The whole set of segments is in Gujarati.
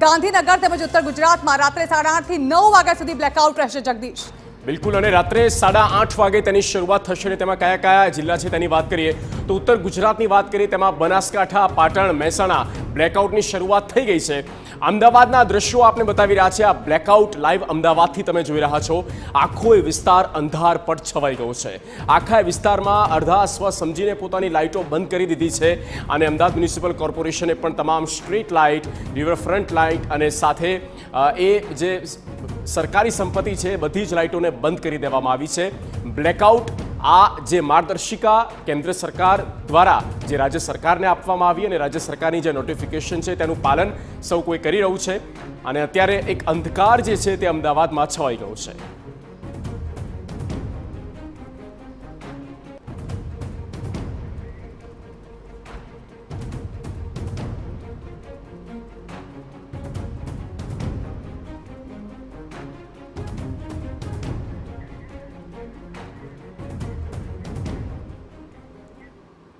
ગાંધીનગર તેમજ ઉત્તર ગુજરાતમાં રાત્રે 8:30 થી 9 વાગ્યા સુધી બ્લેકઆઉટ રહેશે જગદીશ। બિલકુલ, અને રાત્રે 8:30 વાગે તેની શરૂઆત થશે અને તેમાં કયા કયા જિલ્લા છે તેની વાત કરીએ તો ઉત્તર ગુજરાતની વાત કરીએ તેમાં બનાસકાંઠા, પાટણ, મહેસાણા બ્લેકઆઉટની શરૂઆત થઈ ગઈ છે। અમદાવાદના દ્રશ્યો આપને બતાવી રહ્યા છે। આ બ્લેકઆઉટ લાઈવ અમદાવાદથી તમે જોઈ રહ્યા છો। આખો વિસ્તાર અંધારપટ છવાઈ ગયો છે। આખા વિસ્તારમાં અડધા સ્વ સમજીને પોતાની લાઇટો બંધ કરી દીધી છે અને અમદાવાદ મ્યુનિસિપલ કોર્પોરેશને પણ તમામ સ્ટ્રીટ લાઇટ, રિવરફ્રન્ટ લાઇટ અને સાથે એ જે સરકારી સંપત્તિ છે બધી જ લાઇટોને બંધ કરી દેવામાં આવી છે। બ્લેકઆઉટ આ જે માર્ગદર્શિકા કેન્દ્ર સરકાર દ્વારા જે રાજ્ય સરકારને આપવામાં આવી અને રાજ્ય સરકારની જે નોટિફિકેશન છે તેનું પાલન સૌ કોઈ કરી રહ્યું છે અને અત્યારે એક અંધકાર જે છે તે અમદાવાદમાં છવાઈ ગયો છે।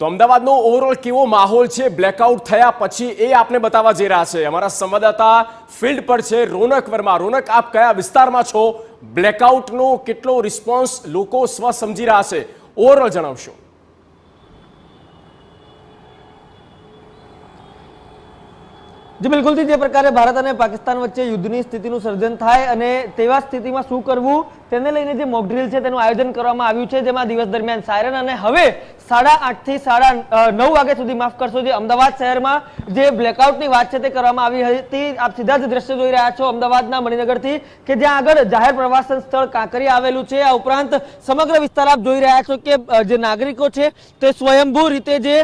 તો અમદાવાદનો ઓવરઓલ કેવો માહોલ છે બ્લેકઆઉટ થયા પછી એ આપને બતાવવા જઈ રહ્યા છે। અમારા સંવાદદાતા ફિલ્ડ પર છે રોનક વર્મા। રોનક, આપ કયા વિસ્તારમાં છો? બ્લેકઆઉટનો કેટલો રિસ્પોન્સ લોકો સ્વ સમજી રહ્યા છે, ઓવરઓલ જણાવશો। जी बिल्कुल थी जे प्रकारे भारत और पाकिस्तान वच्चे युद्धनी स्थितिનું સર્જન થાય અને તેવા સ્થિતિમાં શું કરવું તેને લઈને જે મોક ડ્રીલ છે તેનું આયોજન કરવામાં આવ્યું છે, જેમાં દિવસ દરમિયાન સાયરન અને હવે 8:30 થી 9:30 વાગ્યા સુધી માફ કરશો જે અમદાવાદ શહેરમાં જે બ્લેકઆઉટની વાત છે તે કરવામાં આવી હતી। આપ સીધા જ દ્રશ્ય જોઈ રહ્યા છો અમદાવાદના મણિનગરથી કે જ્યાં આગળ જાહેર પ્રવાસન સ્થળ કાંકરિયા આવેલું છે। આ ઉપરાંત સમગ્ર વિસ્તાર આપ જોઈ રહ્યા છો કે જે નાગરિકો છે તે સ્વયંભૂ રીતે જે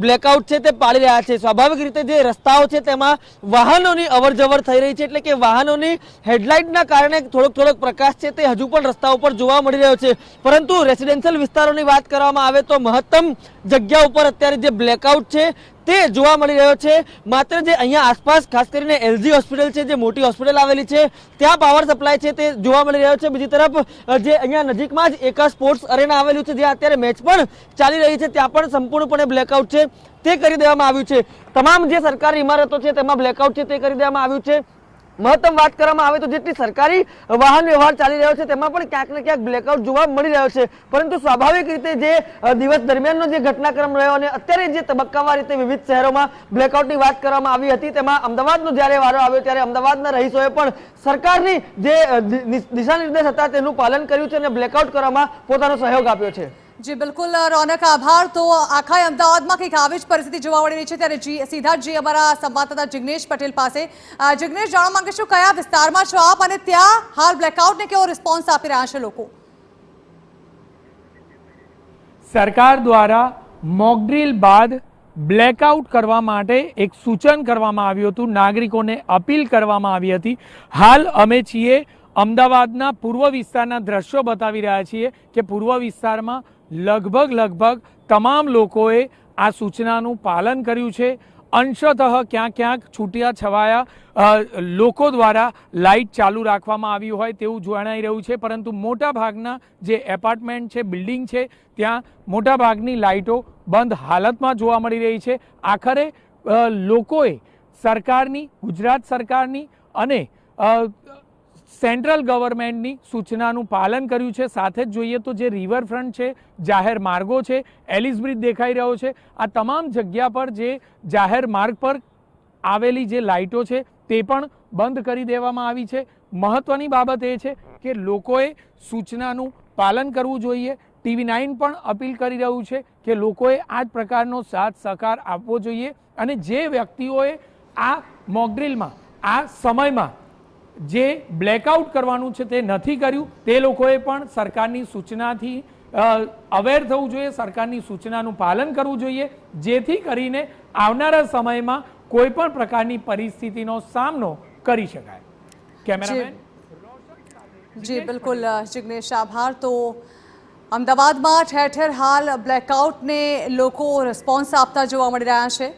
બ્લેકઆઉટ છે તે પાળી રહ્યા છે। સ્વાભાવિક રીતે જે રસ્તાઓ છે તેમાં વાહનોની અવરજવર થઈ રહી છે, એટલે કે વાહનોની હેડલાઇટના કારણે થોડોક પ્રકાશ છે તે હજુ પણ રસ્તા ઉપર જોવા મળી રહ્યો છે, પરંતુ રેસિડેન્શિયલ વિસ્તારોની વાત કરવામાં આવે તો મહત્તમ જગ્યા ઉપર અત્યારે જે બ્લેકઆઉટ છે તે જોવા મળી રહ્યો છે। માત્ર જે અહીંયા આસપાસ ખાસ કરીને એલજી હોસ્પિટલ છે, જે મોટી હોસ્પિટલ આવેલી છે, ત્યાં પાવર સપ્લાય છે તે જોવા મળી રહ્યો છે। બીજી તરફ જે અહીંયા નજીકમાં જ એક સ્પોર્ટ્સ અરેના આવેલું છે, જ્યાં અત્યારે મેચ પણ ચાલી રહી છે, ત્યાં પણ સંપૂર્ણપણે બ્લેકઆઉટ છે તે કરી દેવામાં આવ્યું છે। તમામ જે સરકારી ઇમારતો છે તેમાં બ્લેકઆઉટ છે તે કરી દેવામાં આવ્યું છે। મહત્તમ વાત કરવામાં આવે તો જેટલી સરકારી વાહન વ્યવહાર ચાલી રહ્યો છે તેમાં પણ ક્યાંક ને ક્યાંક બ્લેકઆઉટ જોવા મળી રહ્યો છે, પરંતુ સ્વાભાવિક રીતે જે દિવસ દરમિયાનનો જે ઘટનાક્રમ રહ્યો અને અત્યારે જે તબક્કાવાર રીતે વિવિધ શહેરોમાં બ્લેકઆઉટની વાત કરવામાં આવી હતી, તેમાં અમદાવાદનો જ્યારે વારો આવ્યો ત્યારે અમદાવાદના રહીશોએ પણ સરકારની જે દિશા નિર્દેશ હતા તેનું પાલન કર્યું છે અને બ્લેકઆઉટ કરવામાં પોતાનો સહયોગ આપ્યો છે। જી બિલકુલ રોનક, આભાર। તો આખા અમદાવાદમાં કંઈક આવી જ પરિસ્થિતિ જોવા મળી રહી છે, ત્યારે સીધા જ અમારા સંવાદદાતા જિગ્નેશ પટેલ પાસે। જિગ્નેશ, જાણવા માંગીશું કયા વિસ્તારમાં છો આપ અને ત્યાં હાલ બ્લેકઆઉટને કેવો રિસ્પોન્સ આપી રહ્યા છે લોકો? સરકાર દ્વારા મોક ડ્રીલ બાદ બ્લેકઆઉટ કરવા માટે એક સૂચન કરવામાં આવ્યું હતું, નાગરિકોને અપીલ કરવામાં આવી હતી। હાલ અમે છીએ અમદાવાદના પૂર્વ વિસ્તારના દ્રશ્યો બતાવી રહ્યા છીએ કે પૂર્વ વિસ્તારમાં લગભગ તમામ લોકોએ આ સૂચનાનું પાલન કર્યું છે। અંશતઃ ક્યાંક છૂટ્યા છવાયા લોકો દ્વારા લાઇટ ચાલુ રાખવામાં આવી હોય તેવું જણાઈ રહ્યું છે, પરંતુ મોટા ભાગના જે એપાર્ટમેન્ટ છે, બિલ્ડિંગ છે, ત્યાં મોટા ભાગની લાઇટો બંધ હાલતમાં જોવા મળી રહી છે। આખરે લોકોએ સરકારની, ગુજરાત સરકારની અને સેન્ટ્રલ ગવર્મેન્ટની સૂચનાનું પાલન કર્યું છે। સાથે જ જોઈએ તો જે રિવરફ્રન્ટ છે, જાહેર માર્ગો છે, એલિસ બ્રિજ દેખાઈ રહ્યો છે, આ તમામ જગ્યા પર જે જાહેર માર્ગ પર આવેલી જે લાઇટો છે તે પણ બંધ કરી દેવામાં આવી છે। મહત્વની બાબત એ છે કે લોકોએ સૂચનાનું પાલન કરવું જોઈએ। TV9 પણ અપીલ કરી રહ્યું છે કે લોકોએ આ જ પ્રકારનો સાથ સહકાર આપવો જોઈએ અને જે વ્યક્તિઓએ આ મોકડ્રીલમાં આ સમયમાં જે બ્લેકઆઉટ કરવાનું છે તે નથી કર્યું તે લોકોએ પણ સરકારની સૂચનાથી અવેર થવું જોઈએ, સરકારની સૂચનાનું પાલન કરવું જોઈએ, જેથી કરીને આવનારા સમયમાં કોઈ પણ પ્રકારની પરિસ્થિતિનો સામનો કરી શકાય। કેમેરામેન જી બિલકુલ જિગ્નેશ, આભાર। તો અમદાવાદમાં ઠેર ઠેર હાલ બ્લેકઆઉટને લોકો રિસ્પોન્સ આપતા જોવા મળી રહ્યા છે।